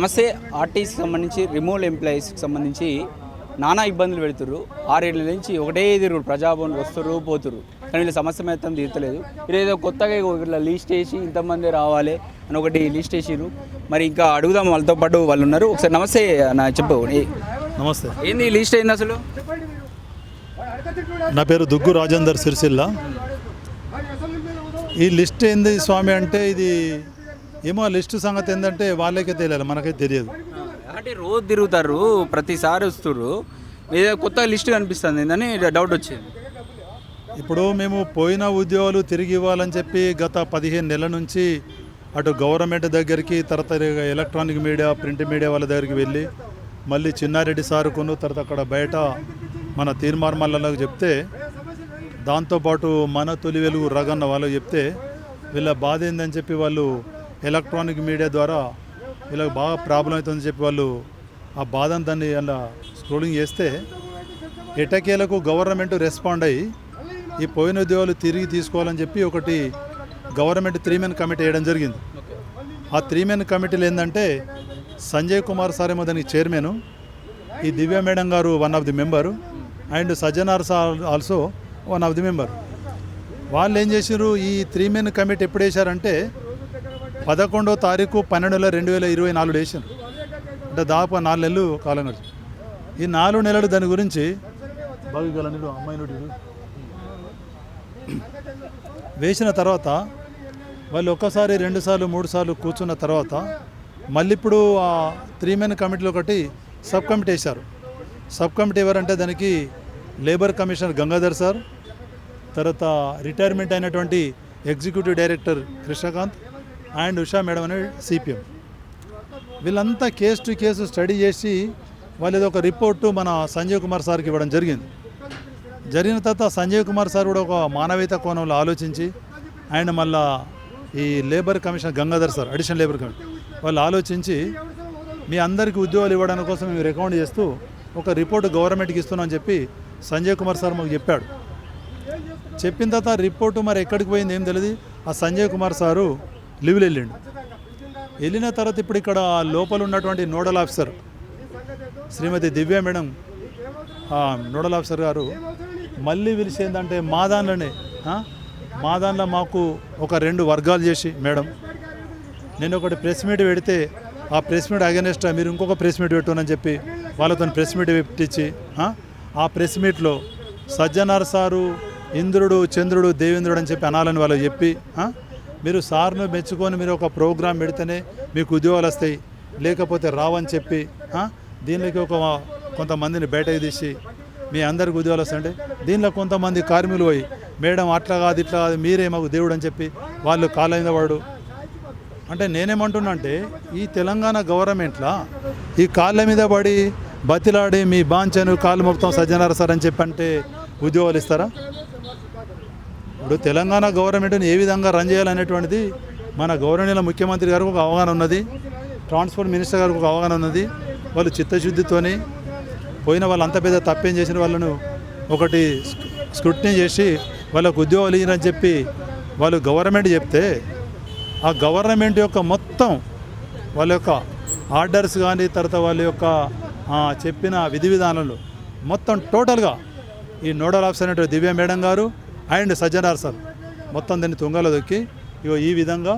నమస్తే. ఆర్టీసీకి సంబంధించి రిమూవల్ ఎంప్లాయీస్కి సంబంధించి నానా ఇబ్బందులు పెడుతున్నారు. 6 ఏళ్ళ నుంచి ఒకటే తిరుగుడు, ప్రజాభవన్కి వస్తారు పోతురు, కానీ వీళ్ళ సమస్య మొత్తం తీర్చలేదు. వీళ్ళేదో కొత్తగా ఇట్లా లిస్ట్ వేసి ఇంతమంది రావాలి అని ఒకటి లిస్ట్ వేసిరు. మరి ఇంకా అడుగుదాం, వాళ్ళతో పాటు వాళ్ళు ఉన్నారు. ఒకసారి నమస్తే నా చెప్పు. నమస్తే. ఏంది ఈ లిస్ట్ ఏంది అసలు? నా పేరు దుగ్గు రాజేందర్ సిరిసిల్ల. ఈ లిస్ట్ ఏంది స్వామి అంటే ఇది ఏమో లిస్టు సంగతి ఏంటంటే వాళ్ళకే తెలియాలి, మనకైతే తెలియదు. అంటే రోజు తిరుగుతారు, ప్రతిసారి వస్తారు, ఏదో కొత్త లిస్ట్ కనిపిస్తుంది ఏందని డౌట్ వచ్చింది. ఇప్పుడు మేము పోయిన ఉద్యోగాలు తిరిగి ఇవ్వాలని చెప్పి గత 15 నెలల నుంచి అటు గవర్నమెంట్ దగ్గరికి, తర్వాత ఎలక్ట్రానిక్ మీడియా, ప్రింట్ మీడియా వాళ్ళ దగ్గరికి వెళ్ళి మళ్ళీ చిన్నారెడ్డి సార్ కొను, తర్వాత అక్కడ బయట మన తీర్మార్మల్లకు చెప్తే, దాంతోపాటు మన తొలి వెలుగు రగన్న వాళ్ళకి చెప్తే వీళ్ళ బాధ ఏందని చెప్పి వాళ్ళు ఎలక్ట్రానిక్ మీడియా ద్వారా వీళ్ళకి బాగా ప్రాబ్లం అవుతుందని చెప్పి వాళ్ళు ఆ బాధను దాన్ని అలా స్క్రోలింగ్ చేస్తే ఎటకేలకు గవర్నమెంట్ రెస్పాండ్ అయ్యి ఈ పోయిన ఉద్యోగాలు తిరిగి తీసుకోవాలని చెప్పి ఒకటి గవర్నమెంట్ 3 మెన్ కమిటీ వేయడం జరిగింది. ఆ 3 మెన్ కమిటీలు ఏంటంటే సంజయ్ కుమార్ సార్ ఏమో దానికి చైర్మన్, ఈ దివ్య మేడం గారు 1 of the member, and Sajjanar sir also 1 of the member. వాళ్ళు ఏం చేశారు, ఈ 3 మెన్ కమిటీ ఎప్పుడు వేశారంటే 11వ తారీఖు 12/2024 వేసారు. అంటే దాదాపు 4 నెలలు కాలం గడిచి ఈ 4 నెలలు దాని గురించి వేసిన తర్వాత వాళ్ళు ఒక్కసారి 2 సార్లు 3 సార్లు కూర్చున్న తర్వాత మళ్ళీ ఇప్పుడు ఆ 3 మెన్ కమిటీలో ఒకటి సబ్ కమిటీ వేశారు. సబ్ కమిటీ ఎవరంటే దానికి లేబర్ కమిషనర్ గంగాధర్ సార్, తర్వాత రిటైర్మెంట్ అయినటువంటి executive director Krishnakant and Usha madam అనే సిపిఎం. వీళ్ళంతా కేసు టు కేసు స్టడీ చేసి వాళ్ళు ఏదో ఒక రిపోర్టు మన సంజయ్ కుమార్ సార్కి ఇవ్వడం జరిగింది. జరిగిన తర్వాత సంజయ్ కుమార్ సార్ కూడా ఒక మానవీయత కోణంలో ఆలోచించి అండ్ మళ్ళా ఈ labour commissioner Gangadhar sir, additional labour commissioner, వాళ్ళు ఆలోచించి మీ అందరికీ ఉద్యోగాలు ఇవ్వడానికి కోసం మేము రికమెండ్ చేస్తూ ఒక రిపోర్టు గవర్నమెంట్కి ఇస్తున్నామని చెప్పి సంజయ్ కుమార్ సార్ మాకు చెప్పాడు. చెప్పిన తర్వాత రిపోర్టు మరి ఎక్కడికి పోయింది ఏం తెలియదు. ఆ సంజయ్ కుమార్ సారు లీవ్లు వెళ్ళిన తర్వాత ఇప్పుడు ఇక్కడ లోపల ఉన్నటువంటి నోడల్ ఆఫీసర్ శ్రీమతి దివ్య మేడం, నోడల్ ఆఫీసర్ గారు మళ్ళీ పిలిచి ఏంటంటే మా దానిలో మాకు ఒక 2 వర్గాలు చేసి, మేడం నేను ఒకటి ప్రెస్ మీట్ పెడితే ఆ ప్రెస్ మీట్ అగెనెస్ట్ మీరు ఇంకొక ప్రెస్ మీట్ పెట్టునని చెప్పి వాళ్ళతో ప్రెస్ మీట్ పెట్టించి ఆ ప్రెస్ మీట్లో సజ్జనార్ సారు ఇంద్రుడు చంద్రుడు దేవేంద్రుడు అని చెప్పి అనాలని వాళ్ళు చెప్పి, మీరు సార్ను మెచ్చుకొని మీరు ఒక ప్రోగ్రాం పెడితేనే మీకు ఉద్యోగాలు వస్తాయి, లేకపోతే రావని చెప్పి దీనికి కొంతమందిని బయటకు తీసి మీ అందరికి ఉద్యోగాలు వస్తాయంటే దీనిలో కొంతమంది కార్మికులు పోయి, మేడం అట్లా కాదు ఇట్లా కాదు మీరే మాకు దేవుడు అని చెప్పి వాళ్ళు కాళ్ళ మీద పడు. అంటే నేనేమంటున్నా అంటే ఈ తెలంగాణ గవర్నమెంట్లో ఈ కాళ్ళ మీద పడి బతిలాడి మీ బాంచను కాళ్ళు మొత్తం సజ్జనారు సార్ అని చెప్పి అంటే ఉద్యోగాలు ఇస్తారా? ఇప్పుడు తెలంగాణ గవర్నమెంట్ని ఏ విధంగా రన్ చేయాలనేటువంటిది మన గవర్నమెంట్ ముఖ్యమంత్రి గారికి ఒక అవగాహన ఉన్నది, ట్రాన్స్పోర్ట్ మినిస్టర్ గారికి ఒక అవగాహన ఉన్నది. వాళ్ళు చిత్తశుద్ధితోని పోయిన వాళ్ళు అంత పెద్ద తప్పేం చేసిన వాళ్ళను ఒకటి స్క్రూటినీ చేసి వాళ్ళకు ఉద్యోగాలు ఇయ్యని చెప్పి వాళ్ళు గవర్నమెంట్ చెప్తే ఆ గవర్నమెంట్ యొక్క మొత్తం వాళ్ళ యొక్క ఆర్డర్స్ కానీ తర్వాత వాళ్ళ యొక్క చెప్పిన విధి విధానాలు మొత్తం టోటల్గా ఈ నోడల్ ఆఫీసర్ అనేటువంటి దివ్య మేడం గారు అండ్ సజ్జనార్ సార్ మొత్తం దాన్ని తుంగలో దొక్కి ఇగో ఈ విధంగా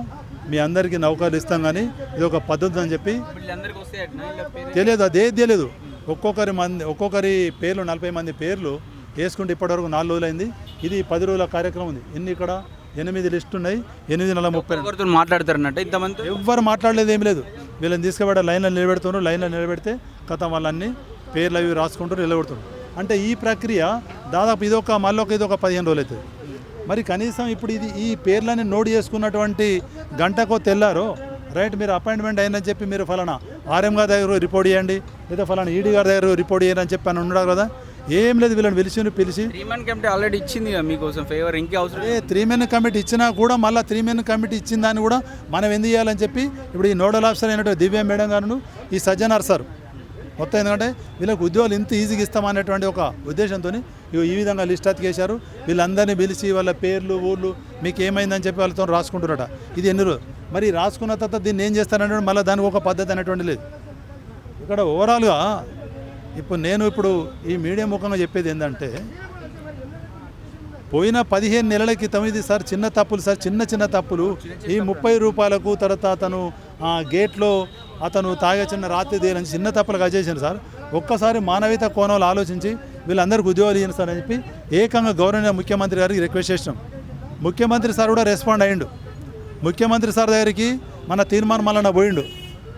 మీ అందరికీ నౌకర్లు ఇస్తాం కానీ ఇది ఒక పద్ధతి అని చెప్పి తెలియదు, అదే తెలియదు. ఒక్కొక్కరి పేర్లు 40 మంది పేర్లు వేసుకుంటే ఇప్పటివరకు 4 రోజులైంది. ఇది 10 రోజుల కార్యక్రమం ఉంది. ఎన్ని ఇక్కడ 8 లిస్టు ఉన్నాయి, 830 మాట్లాడతారన్నట్టు ఇంతమంది ఎవ్వరు మాట్లాడలేదు, ఏం లేదు. వీళ్ళని తీసుకుబెట్ట లైన్లో నిలబెడుతున్నారు, లైన్లో నిలబెడితే కథ వాళ్ళన్నీ పేర్లు అవి రాసుకుంటూ నిలబెడుతున్నారు. అంటే ఈ ప్రక్రియ దాదాపు ఇది 15 రోజులు అవుతుంది. మరి కనీసం ఇప్పుడు ఈ పేర్లని నోట్ చేసుకున్నటువంటి గంటకో తెల్లారో రైట్ మీరు అపాయింట్మెంట్ అయిందని చెప్పి మీరు ఫలానా ఆర్ఎం గారి దగ్గర రిపోర్ట్ చేయండి, లేదా ఫలానా ఈడీ గారి దగ్గర రిపోర్ట్ చేయండి అని చెప్పి అని ఉన్నాడు కదా. ఏం లేదు, వీళ్ళని పిలిచి 3 మెన్ కమిటీ ఆల్రెడీ ఇచ్చింది మీకోసం ఫేవర్, ఇంకే అవసరం 3 మెన్ కమిటీ ఇచ్చినా కూడా మళ్ళీ 3 మెన్ కమిటీ ఇచ్చిన దాన్ని కూడా మనం ఎందుకు చేయాలని చెప్పి ఇప్పుడు ఈ నోడల్ ఆఫీసర్ అయినటువంటి దివ్య మేడం గారు, ఈ సజ్జనార్ సార్ మొత్తం ఎందుకంటే వీళ్ళకి ఉద్యోగాలు ఇంత ఈజీగా ఇస్తామనేటువంటి ఒక ఉద్దేశంతో ఈ విధంగా లిస్ట్ అతికేశారు. వీళ్ళందరినీ పిలిచి వాళ్ళ పేర్లు ఊళ్ళు మీకు ఏమైందని చెప్పి వాళ్ళతో రాసుకుంటున్నారట. ఇది ఎన్ని రోజులు మరి రాసుకున్న తర్వాత దీన్ని ఏం చేస్తారంటే మళ్ళీ దానికి ఒక పద్ధతి అనేటువంటి లేదు. ఇక్కడ ఓవరాల్గా ఇప్పుడు ఈ మీడియా ముఖంగా చెప్పేది ఏంటంటే పోయిన 15 నెలల క్రితం ఇది సార్ చిన్న తప్పులు సార్, చిన్న తప్పులు ఈ 30 రూపాయలకు తర్వాత అతను గేట్లో అతను తాగే చిన్న రాత్రి దేని చిన్న తప్పులుగా చేశాను సార్. ఒక్కసారి మానవీయత కోణంలో ఆలోచించి వీళ్ళందరికీ ఉద్యోగాలు ఇవ్వండి సార్ అని చెప్పి ఏకంగా గౌరవనీయ ముఖ్యమంత్రి గారికి రిక్వెస్ట్ చేసినాం. ముఖ్యమంత్రి సార్ కూడా రెస్పాండ్ అయ్యిండు. ముఖ్యమంత్రి సార్ దగ్గరికి మన తీర్మానం మల్లన్న పోయిండు.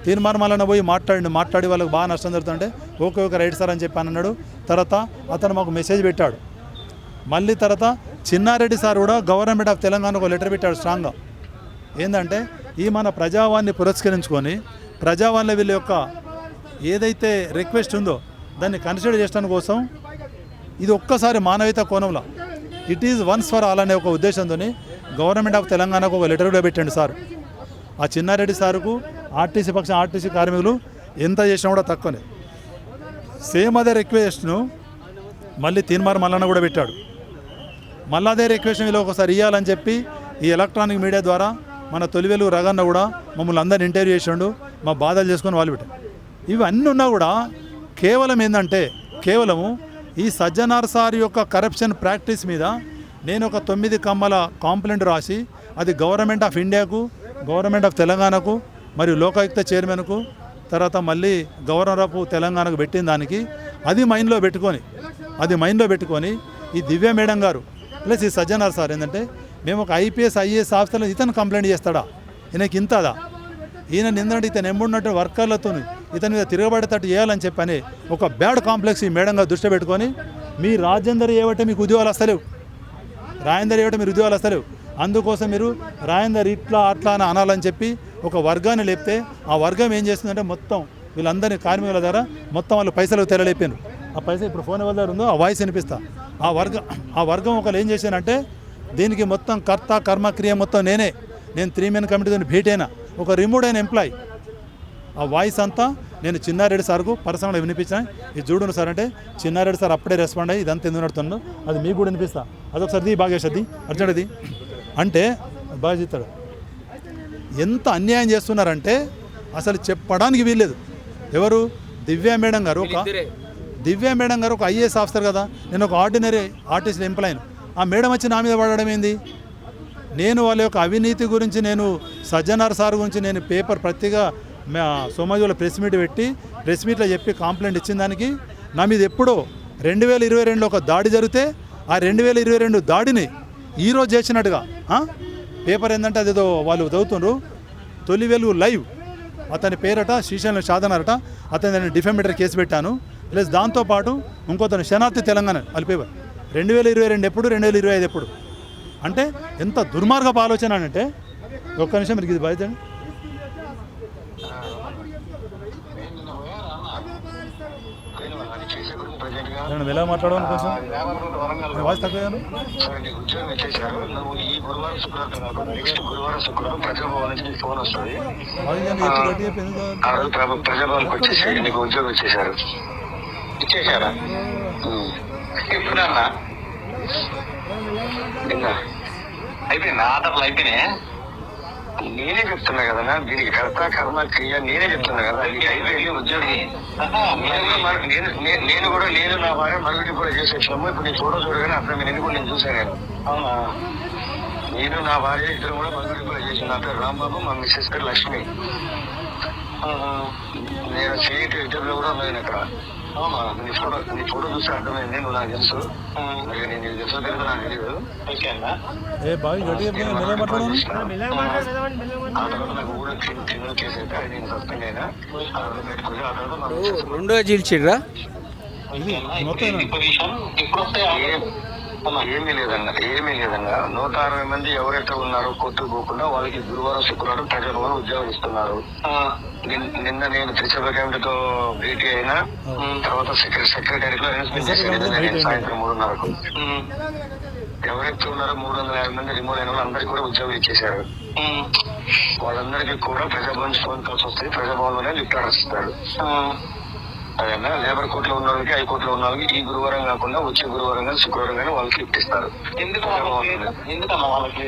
తీర్మానం మల్లన్న పోయి మాట్లాడి వాళ్ళకి బాగా నష్టం జరుగుతుంటే ఓకే రైట్ సార్ అని చెప్పి అన్నాడు. తర్వాత అతను మాకు మెసేజ్ పెట్టాడు. మళ్ళీ తర్వాత చిన్నారెడ్డి సార్ కూడా గవర్నమెంట్ ఆఫ్ తెలంగాణకు ఒక లెటర్ పెట్టాడు స్ట్రాంగ్గా. ఏంటంటే ఈ మన ప్రజావాణిని పురస్కరించుకొని ప్రజావాణిలో వీళ్ళ యొక్క ఏదైతే రిక్వెస్ట్ ఉందో దాన్ని కన్సిడర్ చేయడం కోసం ఇది ఒక్కసారి మానవీయత కోణంలో it is once for all అనే ఒక ఉద్దేశంతో గవర్నమెంట్ ఆఫ్ తెలంగాణకు ఒక లెటర్ కూడా పెట్టండి సార్. ఆ చిన్నారెడ్డి సార్కు ఆర్టీసీ కార్మికులు ఎంత చేసినా కూడా తక్కువనే. సేమ్ అదే రిక్వెస్ట్ను మళ్ళీ తీర్మానం మల్లన్న కూడా పెట్టాడు. మళ్ళీ అదే రిక్వెస్ట్ వీళ్ళు ఒకసారి ఇవ్వాలని చెప్పి ఈ ఎలక్ట్రానిక్ మీడియా ద్వారా మన తొలివెలు రగన్న కూడా మమ్మల్ని అందరిని ఇంటర్వ్యూ చేసిండు. మా బాధలు చేసుకొని వాళ్ళు పెట్టారు. ఇవన్నీ ఉన్నా కూడా కేవలం ఏంటంటే కేవలము ఈ సజ్జనార్ సార్ యొక్క కరప్షన్ ప్రాక్టీస్ మీద నేను ఒక 9 కమ్మల కాంప్లైంట్ రాసి అది గవర్నమెంట్ ఆఫ్ ఇండియాకు, గవర్నమెంట్ ఆఫ్ తెలంగాణకు మరియు లోకాయుక్త చైర్మన్కు తర్వాత మళ్ళీ గవర్నర్ ఆఫ్ తెలంగాణకు పెట్టిన దానికి అది మైండ్లో పెట్టుకొని ఈ దివ్య మేడం గారు ప్లస్ ఈ సజ్జనార్ సార్ ఏంటంటే మేము ఒక ఐపీఎస్ ఐఏఎస్ ఆఫీసర్లో ఇతను కంప్లైంట్ చేస్తాడా, ఈయనకి ఇంతదా, ఈయన నిందంటే ఇతను ఎంబడినట్టు వర్కర్లతో ఇతని మీద తిరగబడేటట్టు చేయాలని చెప్పని ఒక బ్యాడ్ కాంప్లెక్స్ ఈ మేడం గారు దృష్టి పెట్టుకొని మీ రాజేందర్ ఏవటే మీకు ఉద్యోగాలు వస్తలేవు, మీరు ఉద్యోగాలు వస్తలేవు, అందుకోసం మీరు రాజేందర్ ఇట్లా అట్లా అని అనాలని చెప్పి ఒక వర్గాన్ని లేపితే ఆ వర్గం ఏం చేస్తుందంటే మొత్తం వీళ్ళందరినీ కార్మికుల ద్వారా మొత్తం వాళ్ళు పైసలు తెరలేపారు. ఆ పైసలు ఇప్పుడు ఫోన్ ఎవరి దగ్గర ఉందో ఆ వాయిస్ వినిపిస్తా. ఆ వర్గం ఒకరు ఏం చేశానంటే దీనికి మొత్తం కర్త కర్మ క్రియ మొత్తం నేను 3 మెన్ కమిటీతో భేటీ అయినా ఒక రిమూవ్ అయిన ఎంప్లాయీ. ఆ వాయిస్ అంతా నేను చిన్నారెడ్డి సార్కు పర్సనల్గా వినిపించాను. ఇది చూడండి సార్ అంటే చిన్నారెడ్డి సార్ అప్పుడే రెస్పాండ్ అయ్యి ఇదంతా ఎందుకు నడుతుందో అది మీకు కూడా వినిపిస్తా. అదొకసారి బాగా చేసేది అర్జునది అంటే బాగా చెప్తాడు. ఎంత అన్యాయం చేస్తున్నారంటే అసలు చెప్పడానికి వీల్లేదు. ఎవరు దివ్య మేడం గారు ఒక ఐఏఎస్ ఆఫీసర్ కదా, నేను ఒక ఆర్డినరీ ఆర్టీసీ ఎంప్లాయీని. ఆ మేడం వచ్చి నా మీద పడడం ఏంది? నేను వాళ్ళ యొక్క అవినీతి గురించి నేను సజ్జనార్ సార్ గురించి నేను పేపర్ ప్రతిగా సోమాజిలో ప్రెస్ మీట్లో చెప్పి కంప్లైంట్ ఇచ్చిన దానికి నా మీద ఎప్పుడో 2022లో ఒక దాడి జరిగితే ఆ 2022 దాడిని ఈరోజు చేసినట్టుగా పేపర్ ఏంటంటే అదేదో వాళ్ళు చదువుతుండ్రు తొలివెలుగు లైవ్ అతని పేరట శ్రీశైలం సాధనారట అతని డిఫెమేటరీ కేసు పెట్టాను. ప్లస్ దాంతోపాటు ఇంకోతను శనార్థి తెలంగాణ వాళ్ళ పేపర్ 2022 ఎప్పుడు 2025 ఎప్పుడు అంటే ఎంత దుర్మార్గపు ఆలోచన అంటే ఒక్క నిమిషం మీరు ఇది బయట ఎలా మాట్లాడాను కొంచెం వాయిస్ తక్కువ ప్రజాభవన్కి వచ్చేసి నీకు ఉద్యోగం ఇచ్చేసారా ఎప్పుడన్నా అయిపోయింది ఆటలు అయిపోయినాయి. నేనే చెప్తున్నా కదా దీనికి కర్త కర్మ క్రియ నేనే చెప్తున్నా కదా అయిపోయింది ఉద్యోగి. నేను నా భార్య మరుగుడి కూడా చేసేసాము. ఇప్పుడు నేను చూడగానే అప్పుడు నేను కూడా నేను చూసాను. అవునా, నేను నా భార్య ఇద్దరు కూడా మరుగుడి కూడా చేసాను. నా పేరు రాంబాబు, మా మిస్సెస్ పేరు లక్ష్మి. నేను సీట్ ఇంటర్వ్యూలో కూడా ఉన్నాను అక్కడ. అవునా, నీ ఫోటో చూస్తే అర్థమైంది, నువ్వు నాకు తెలుసు. నేను తెలుసో తెలియదు నాకు తెలియదు. ఆ తర్వాత నాకు కూడా క్రిమినల్ కేసు అయితే అది నేను సస్పెండ్ అయినా. రెండో చీల్చిడ్రా ఏమీ లేదన్నా 160 మంది ఎవరైతే ఉన్నారో కొట్టుకు పోకుండా వాళ్ళకి గురువారం శుక్రవారం ప్రజాభవన్ ఉద్యోగం ఇస్తున్నారు. నిన్న నేను త్రిసభ కమిటీతో భేటీ అయినా తర్వాత సెక్రటరీలో అనౌన్స్మెంట్ చేసేది సాయంత్రం 3:30కు. ఎవరైతే ఉన్నారో 350 మంది రిమూవ్ అయిన వాళ్ళందరికీ కూడా ఉద్యోగం ఇచ్చేశారు. వాళ్ళందరికీ కూడా ప్రజాభవన్ ఫోన్ కాల్స్ వస్తాయి, ప్రజాభవన్ లోనే లిఫ్ట్ ఆర్డర్స్ ఇస్తారు. అదేనా లేబర్ కోర్టులో ఉన్న వాళ్ళకి హైకోర్టులో ఉన్న వాళ్ళకి ఈ గురువారం కాకుండా వచ్చే గురువారం కానీ శుక్రవారం కానీ వాళ్ళకి లిఫ్ట్ ఇస్తారు. ఎందుకమ్మా వాళ్ళకి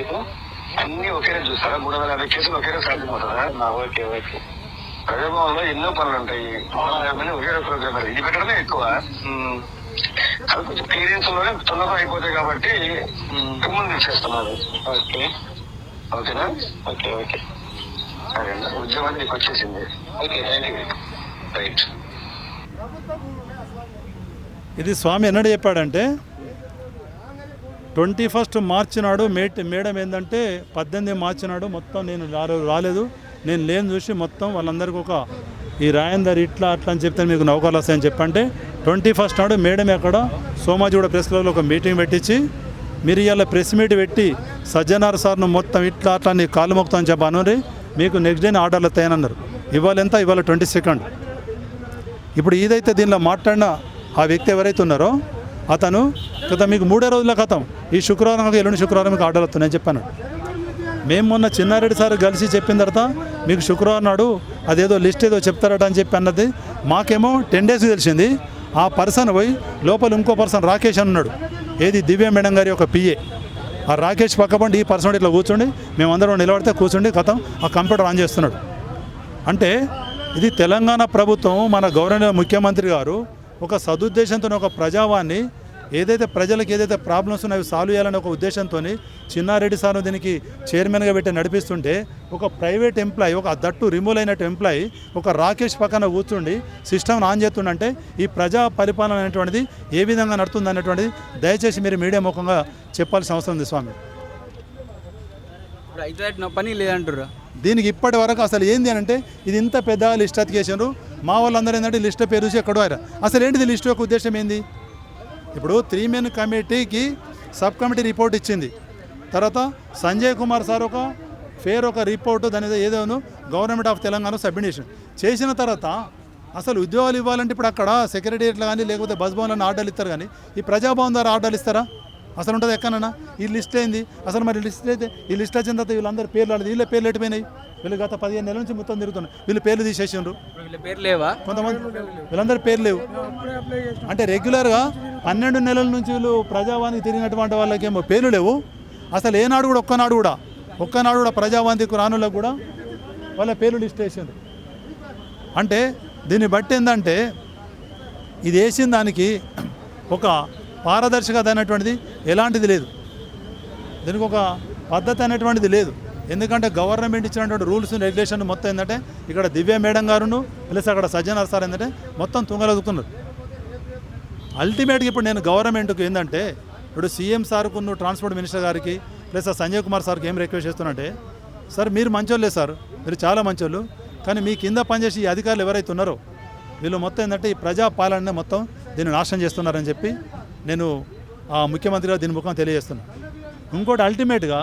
అన్ని ఒకేరే చూస్తారా? 350 కేసులు ఒకేరే సాధ్యమవుతుందా? Okay okay. ప్రజాభవన్లో ఎన్నో పనులు ఉంటాయి, ఒకే ప్రోగ్రామ్ ఇది పెట్టడమే ఎక్కువ. అది కొంచెం క్లియరెన్స్ లోనే తొందరగా అయిపోతాయి కాబట్టి ముందు ఇచ్చేస్తున్నారు. ఓకే ఓకేనా? ఓకే ఓకే సరే అండి, ఉద్యోగం నీకు వచ్చేసింది. Okay thank you. రైట్. ఇది స్వామి ఎన్నడూ చెప్పాడంటే 21 మార్చి నాడు మేడం ఏంటంటే 18 మార్చి నాడు మొత్తం నేను రాలేదు, నేను లేని చూసి మొత్తం వాళ్ళందరికీ ఒక ఈ రాయందర్ ఇట్లా అట్లా అని చెప్తే మీకు నౌకర్లు వస్తాయని చెప్పంటే 21 నాడు మేడం ఎక్కడ సోమాజిగూడ ప్రెస్ క్లబ్లో ఒక మీటింగ్ పెట్టించి మీరు ఇవాళ ప్రెస్ మీట్ పెట్టి సజ్జనార్ సార్ను మొత్తం ఇట్లా అట్లా నీ కాలు మొక్తా అని చెప్పాను, మీకు నెక్స్ట్ డే ఆర్డర్లు వస్తాయని ఇవాళ ఎంత? ఇవాళ 22. ఇప్పుడు ఏదైతే దీనిలో మాట్లాడిన ఆ వ్యక్తి ఎవరైతే ఉన్నారో అతను కదా మీకు 3 రోజుల క్రితం ఈ శుక్రవారం ఎల్లుండి శుక్రవారం మీకు ఆర్డర్లు వస్తున్నాయని చెప్పాను. మేము మొన్న చిన్నారెడ్డి సార్ కలిసి చెప్పిన తర్వాత మీకు శుక్రవారం నాడు అదేదో లిస్ట్ ఏదో చెప్తారట అని చెప్పి అన్నది మాకేమో 10 డేస్కి తెలిసింది. ఆ పర్సన్ పోయి లోపల ఇంకో పర్సన్ రాకేష్ అని ఉన్నాడు, ఏది దివ్య మేడం గారి ఒక పిఏ. ఆ రాకేష్ పక్కబండి ఈ పర్సన్ ఇట్లా కూర్చోండి, మేమందరం నిలబడితే కూర్చోండి కథం ఆ కంప్యూటర్ ఆన్ చేస్తున్నాడు. అంటే ఇది తెలంగాణ ప్రభుత్వం మన గౌరవనీయ ముఖ్యమంత్రి గారు ఒక సదుద్దేశంతో ఒక ప్రజావాన్ని ఏదైతే ప్రజలకు ఏదైతే ప్రాబ్లమ్స్ ఉన్నాయో సాల్వ్ చేయాలని ఒక ఉద్దేశంతో చిన్నారెడ్డి సార్ దీనికి చైర్మన్గా పెట్టి నడిపిస్తుంటే ఒక ప్రైవేట్ ఎంప్లాయీ, ఒక దట్టు రిమూవ్ అయినట్టు ఎంప్లాయీ ఒక రాకేష్ పక్కన కూర్చుండి సిస్టమ్ని ఆన్ చేస్తుండంటే ఈ ప్రజా పరిపాలన అనేటువంటిది ఏ విధంగా నడుతుంది అనేటువంటిది దయచేసి మీరు మీడియా ముఖంగా చెప్పాల్సిన అవసరం ఉంది స్వామి. పని లేదంటారు దీనికి ఇప్పటి వరకు అసలు ఏంది అని అంటే ఇది ఇంత పెద్ద లిస్ట్ అతికేసారు. మా వాళ్ళందరూ ఏంటంటే లిస్ట్ పేరు చూసి ఎక్కడో ఆయన అసలు ఏంటిది లిస్ట్ యొక్క ఉద్దేశం ఏంది? ఇప్పుడు 3 మెన్ కమిటీకి సబ్ కమిటీ రిపోర్ట్ ఇచ్చింది, తర్వాత సంజయ్ కుమార్ సార్ ఒక రిపోర్టు దాని ఏదోను గవర్నమెంట్ ఆఫ్ తెలంగాణ సబ్మిట్ చేసిన తర్వాత అసలు ఉద్యోగాలు ఇవ్వాలంటే ఇప్పుడు అక్కడ సెక్రటేరియట్లు కానీ లేకపోతే బస్ భవన్లను ఆర్డర్లు ఇస్తారు, కానీ ఈ ప్రజాభవన్ ద్వారా ఆర్డర్లు ఇస్తారా? అసలు ఉంటుంది ఎక్కడన్నా? ఈ లిస్ట్ ఏంది అసలు? మరి లిస్ట్ అయితే ఈ లిస్ట్ వచ్చిన తర్వాత వీళ్ళందరూ పేర్లు ఆడదు, వీళ్ళ పేర్లు ఎట్టిపోయినాయి? వీళ్ళు గత 15 నెలల నుంచి మొత్తం తిరుగుతున్నారు, వీళ్ళు పేర్లు తీసేసిండ్రు. పేరు లేవా? కొంతమంది వీళ్ళందరూ పేర్లు లేవు. అంటే రెగ్యులర్గా 12 నెలల నుంచి వీళ్ళు ప్రజావానికి తిరిగినటువంటి వాళ్ళకేమో పేర్లు లేవు. అసలు ఏనాడు కూడా ఒక్కనాడు కూడా ప్రజావానికి రానులకు కూడా వాళ్ళ పేర్లు లిస్ట్ వేసిండ్రు. అంటే దీన్ని బట్టి ఏంటంటే ఇది వేసిన దానికి ఒక పారదర్శకత అనేటువంటిది ఎలాంటిది లేదు, దీనికి ఒక పద్ధతి అనేటువంటిది లేదు. ఎందుకంటే గవర్నమెంట్ ఇచ్చినటువంటి రూల్స్ రెగ్యులేషన్ మొత్తం ఏంటంటే ఇక్కడ దివ్య మేడం గారును ప్లస్ అక్కడ సజ్జనార్ సార్ ఏంటంటే మొత్తం తుంగలదుకున్నారు. అల్టిమేట్గా ఇప్పుడు నేను గవర్నమెంట్కి ఏంటంటే ఇప్పుడు సీఎం సార్కు ట్రాన్స్పోర్ట్ మినిస్టర్ గారికి ప్లస్ ఆ సంజయ్ కుమార్ సార్కి ఏం రిక్వెస్ట్ చేస్తున్నట్టే, సార్ మీరు మంచోళ్ళే సార్, మీరు చాలా మంచోళ్ళు, కానీ మీ కింద పనిచేసి ఈ అధికారులు ఎవరైతే ఉన్నారో వీళ్ళు మొత్తం ఏంటంటే ఈ ప్రజాపాలన మొత్తం దీన్ని నాశనం చేస్తున్నారని చెప్పి నేను ఆ ముఖ్యమంత్రి గారు దీని ముఖం తెలియజేస్తున్నాను. ఇంకోటి అల్టిమేట్గా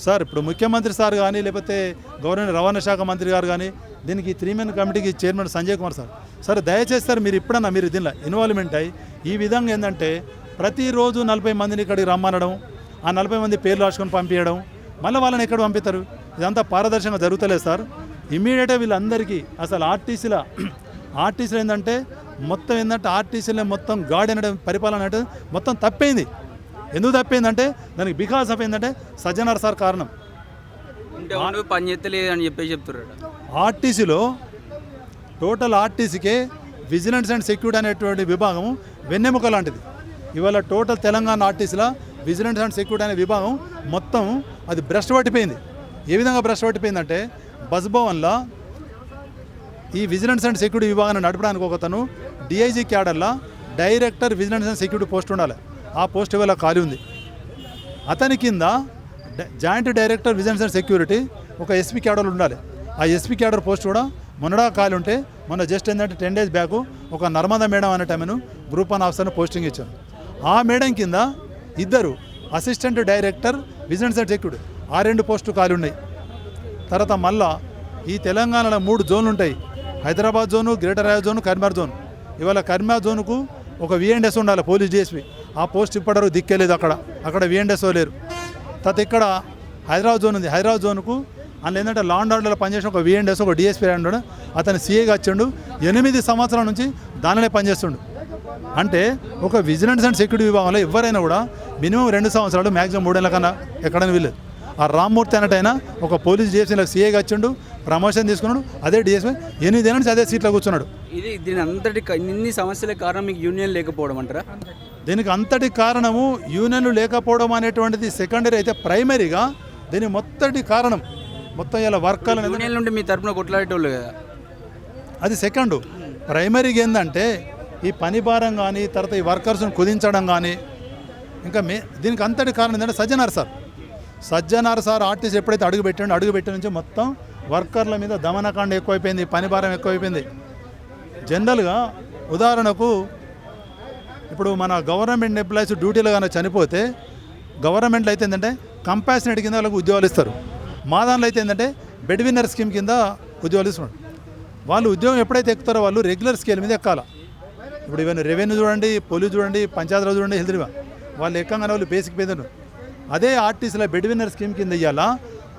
సార్ ఇప్పుడు ముఖ్యమంత్రి సార్ కానీ లేకపోతే గవర్నమెంట్ రవాణా శాఖ మంత్రి గారు కానీ దీనికి 3 మెన్ కమిటీకి చైర్మన్ సంజయ్ కుమార్ సార్ దయచేసి సార్ మీరు ఇప్పుడన్నా మీరు దీనిలో ఇన్వాల్వ్మెంట్ అయ్యి ఈ విధంగా ఏంటంటే ప్రతిరోజు 40 మందిని ఇక్కడికి రమ్మనడం, ఆ 40 మంది పేర్లు రాసుకొని పంపించడం, మళ్ళీ వాళ్ళని ఎక్కడ పంపిస్తారు? ఇదంతా పారదర్శకంగా జరుగుతలేదు సార్. ఇమ్మీడియట్గా వీళ్ళందరికీ అసలు ఆర్టీసీలో ఏంటంటే మొత్తం ఏంటంటే ఆర్టీసీలో మొత్తం గాడి అనే పరిపాలన అంటే మొత్తం తప్పైంది. ఎందుకు తప్పైందంటే దానికి బికాస్ ఆఫ్ ఏంటంటే సజ్జనార్ సార్ కారణం. పని చేస్తలేదు అని చెప్పి చెప్తున్నారు. ఆర్టీసీలో టోటల్ ఆర్టీసీకే విజిలెన్స్ అండ్ సెక్యూరిటీ అనేటువంటి విభాగం వెన్నెముక లాంటిది. ఇవాళ టోటల్ తెలంగాణ ఆర్టీసీలో విజిలెన్స్ అండ్ సెక్యూరిటీ అనే విభాగం మొత్తం అది భ్రష్టు పట్టిపోయింది. ఏ విధంగా భ్రష్టు పట్టిపోయిందంటే బస్ భవన్లో ఈ విజిలెన్స్ అండ్ సెక్యూరిటీ విభాగాన్ని నడపడానికి ఒకతను డిఐజీ క్యాడర్లో director vigilance and security post ఉండాలి. ఆ పోస్ట్ ఇవాళ ఖాళీ ఉంది. అతని కింద joint director vigilance and security ఒక ఎస్పీ క్యాడర్లు ఉండాలి. ఆ ఎస్పీ క్యాడర్ పోస్ట్ కూడా మొన్నడా ఖాళీ ఉంటే మొన్న జస్ట్ ఏంటంటే 10 డేస్ బ్యాక్ ఒక నర్మదా మేడం అనే టైంను గ్రూప్ 1 ఆఫీసర్ను పోస్టింగ్ ఇచ్చాను. ఆ మేడం కింద 2 assistant director vigilance and security ఆ 2 పోస్టులు ఖాళీ ఉన్నాయి. తర్వాత మళ్ళా ఈ తెలంగాణలో 3 జోన్లు ఉంటాయి, Hyderabad zone, greater Hyderabad zone, Karimnagar zone. ఇవాళ కరీంనగర్ జోన్కు ఒక విఎన్ఎస్ ఉండాలి, పోలీస్ డిఎస్పీ. ఆ పోస్ట్ ఇప్పటివరకు దిక్కేలేదు, అక్కడ విఎన్ఎస్ఓ లేరు. తర్వాత ఇక్కడ హైదరాబాద్ జోన్ ఉంది, హైదరాబాద్ జోన్కు అందులో ఏంటంటే లా అండ్ ఆర్డర్లో పనిచేసిన ఒక విఎన్ఎస్ ఒక డిఎస్పీ అంటాడు, అతను సీఏగా వచ్చిండు. 8 సంవత్సరాల నుంచి దానినే పనిచేస్తుండు. అంటే ఒక విజిలెన్స్ అండ్ సెక్యూరిటీ విభాగంలో ఎవరైనా కూడా మినిమం 2 సంవత్సరాలు మ్యాక్సిమం 3 ఏళ్ళ కన్నా ఎక్కడైనా వీలేదు. ఆ రామ్మూర్తి అన్నట్టయినా ఒక పోలీస్ డిఎస్పీలకు సీఏగా వచ్చిండు, ప్రమోషన్ తీసుకున్నాడు, అదే డిఎస్పీ 8 ఏళ్ళ నుంచి అదే సీట్లో కూర్చున్నాడు. దీని అంతటి ఇన్ని సమస్యల కారణం మీకు యూనియన్ లేకపోవడం అంటారా? దీనికి అంతటి కారణము యూనియన్లు లేకపోవడం అనేటువంటిది సెకండరీ అయితే, ప్రైమరీగా దీని మొత్తటి కారణం మొత్తం ఇలా వర్కర్లు యూనియన్ నుండి మీ తరపున కొట్లాడేటోళ్ళు కదా, అది సెకండు. ప్రైమరీగా ఏంటంటే ఈ పని భారం కానీ తర్వాత ఈ వర్కర్స్ను కుదించడం కానీ ఇంకా దీనికి అంతటి కారణం ఏంటంటే సజ్జనార్ సార్ ఆర్టీసీ ఎప్పుడైతే అడుగుపెట్టిన నుంచి మొత్తం వర్కర్ల మీద దమనకాండ ఎక్కువైపోయింది, పని భారం ఎక్కువైపోయింది. జనరల్గా ఉదాహరణకు ఇప్పుడు మన గవర్నమెంట్ ఎంప్లాయీస్ డ్యూటీలో కానీ చనిపోతే గవర్నమెంట్లో అయితే ఏంటంటే కంపాషనేట్ కింద వాళ్ళకి ఉద్యోగాలు ఇస్తారు. మా దానిలో అయితే ఏంటంటే బెడ్ విన్నర్ స్కీమ్ కింద ఉద్యోగాలు ఇస్తున్నారు. వాళ్ళు ఉద్యోగం ఎప్పుడైతే ఎక్కుతారో వాళ్ళు రెగ్యులర్ స్కేల్ మీద ఎక్కాలి. ఇప్పుడు ఇవన్నీ రెవెన్యూ చూడండి, పోలీస్ చూడండి, పంచాయతీరాజ్ చూడండి, హెల్త్ వాళ్ళు ఎక్కంగానే వాళ్ళు బేసిక్ పేదలు. అదే ఆర్టీసీలో బెడ్ విన్నర్ స్కీమ్ కింద ఇవ్వాల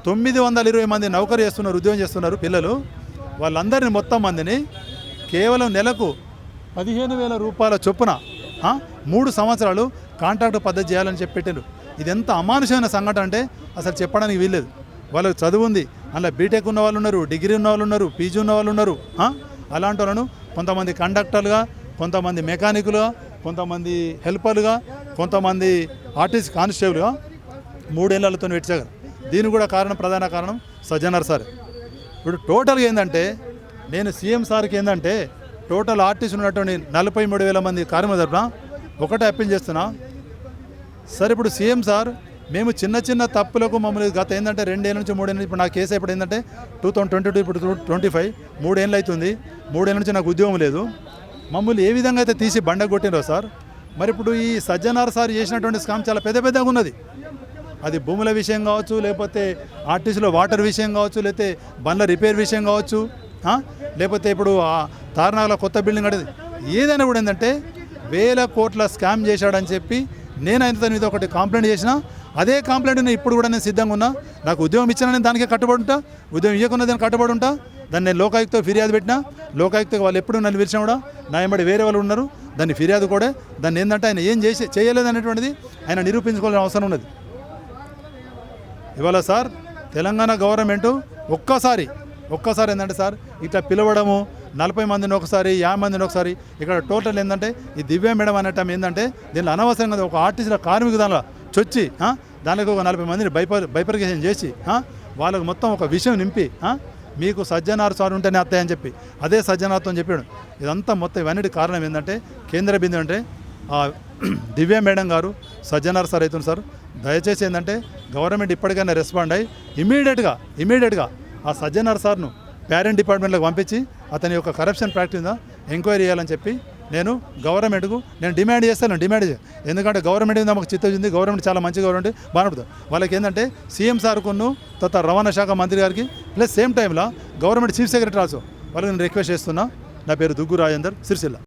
920 మంది నౌకరు చేస్తున్నారు, ఉద్యోగం చేస్తున్నారు పిల్లలు. వాళ్ళందరినీ మొత్తం మందిని కేవలం నెలకు 15,000 రూపాయల చొప్పున 3 సంవత్సరాలు కాంట్రాక్ట్ పద్ధతి చేయాలని చెప్పి పెట్టారు. ఇది ఎంత అమానుషమైన సంఘటన అంటే అసలు చెప్పడానికి వీల్లేదు. వాళ్ళకి చదువు ఉంది, అందులో బీటెక్ ఉన్న వాళ్ళు ఉన్నారు, డిగ్రీ ఉన్న వాళ్ళు ఉన్నారు, పీజీ ఉన్న వాళ్ళు ఉన్నారు. అలాంటి వాళ్ళను కొంతమంది కండక్టర్లుగా, కొంతమంది మెకానికులుగా, కొంతమంది హెల్పర్లుగా, కొంతమంది ఆర్టీసీ కానిస్టేబుల్గా 3 ఏళ్లతో పెట్టారు. దీనికి కూడా ప్రధాన కారణం సజ్జనార్ సార్. ఇప్పుడు టోటల్గా ఏంటంటే నేను సీఎం సార్కి ఏంటంటే టోటల్ ఆర్టీసీ ఉన్నటువంటి 43,000 మంది కార్మికుల తరపున ఒకటే అప్పీల్ చేస్తున్నా. సార్ ఇప్పుడు సీఎం సార్ మేము చిన్న తప్పులకు మమ్మల్ని గత ఏంటంటే 2 ఏళ్ళ నుంచి 3 ఏళ్ళ నుంచి ఇప్పుడు నా కేసు ఇప్పుడు ఏంటంటే 2022 ఇప్పుడు 25 3 ఏళ్ళు అవుతుంది. 3 ఏళ్ళ నుంచి నాకు ఉద్యోగం లేదు. మమ్మల్ని ఏ విధంగా అయితే తీసి బండ కొట్టినో సార్, మరి ఇప్పుడు ఈ సజ్జనార్ సార్ చేసినటువంటి స్కామ్ చాలా పెద్దగా ఉన్నది. అది భూముల విషయం కావచ్చు, లేకపోతే ఆర్టీసీలో వాటర్ విషయం కావచ్చు, లేకపోతే బండ్ల రిపేర్ విషయం కావచ్చు, లేకపోతే ఇప్పుడు తార్నాగలో కొత్త బిల్డింగ్ కట్టేది, ఏదైనా కూడా ఏంటంటే 1,000 కోట్ల స్కామ్ చేశాడని చెప్పి నేను ఆయన మీద ఒకటి కంప్లైంట్ చేసిన. అదే కంప్లైంట్ నేను ఇప్పుడు కూడా నేను సిద్ధంగా ఉన్నా. నాకు ఉద్యోగం ఇచ్చినా నేను దానికే కట్టుబడి ఉంటా, ఉద్యోగం ఇవ్వకుండా దానికి కట్టుబడి ఉంటా. దాన్ని నేను లోకాయుక్త ఫిర్యాదు పెట్టినా, లోకాయుక్త వాళ్ళు ఎప్పుడు నన్ను పిలిచినా కూడా నా వెంబడి వేరే వాళ్ళు ఉన్నారు, దాన్ని ఫిర్యాదు కూడా దాన్ని ఏంటంటే ఆయన ఏం చేయలేదు అనేటువంటిది ఆయన నిరూపించుకోవాల్సిన అవసరం ఉన్నది. ఇవాళ సార్ తెలంగాణ గవర్నమెంటు ఒక్కసారి ఏంటంటే సార్ ఇట్లా పిలవడము 40 మందిని ఒకసారి 50 మందిని ఒకసారి ఇక్కడ టోటల్ ఏంటంటే ఈ దివ్య మేడం అనేటం ఏంటంటే దీనిలో అనవసరంగా ఒక ఆర్టీసీల కార్మిక దానిలో చొచ్చి దానికి ఒక 40 మందిని బైపర్కేషన్ చేసి వాళ్ళకు మొత్తం ఒక విషయం నింపి మీకు సజ్జనార్ సార్ ఉంటేనే అత్తాయని చెప్పి అదే సజ్జనార్తో చెప్పాడు. ఇదంతా మొత్తం ఇవన్నిటి కారణం ఏంటంటే కేంద్ర బిందు అంటే దివ్య మేడం గారు సజ్జనార్ సార్ అవుతుంది సార్. దయచేసి ఏంటంటే గవర్నమెంట్ ఇప్పటికైనా రెస్పాండ్ అయ్యి ఇమీడియట్గా ఆ సజ్జనార్ సార్ను పేరెంట్ డిపార్ట్మెంట్లోకి పంపించి అతని యొక్క కరప్షన్ ప్రాక్టీస్ ఎంక్వైరీ చేయాలని చెప్పి నేను గవర్నమెంట్కు డిమాండ్ చేస్తాను. ఎందుకంటే గవర్నమెంట్ మీద మాకు చిత్తశుద్ధి ఉంది, గవర్నమెంట్ చాలా మంచి గవర్నమెంట్ బాగుంటుంది. వాళ్ళకి ఏంటంటే సీఎం సార్కును తర్వాత రవాణా శాఖ మంత్రి గారికి ప్లస్ సేమ్ టైంలో గవర్నమెంట్ చీఫ్ సెక్రటరీ ఆల్సో వాళ్ళకి నేను రిక్వెస్ట్ చేస్తున్నా. నా పేరు దుగ్గు రాజేందర్, సిరిసిల్ల.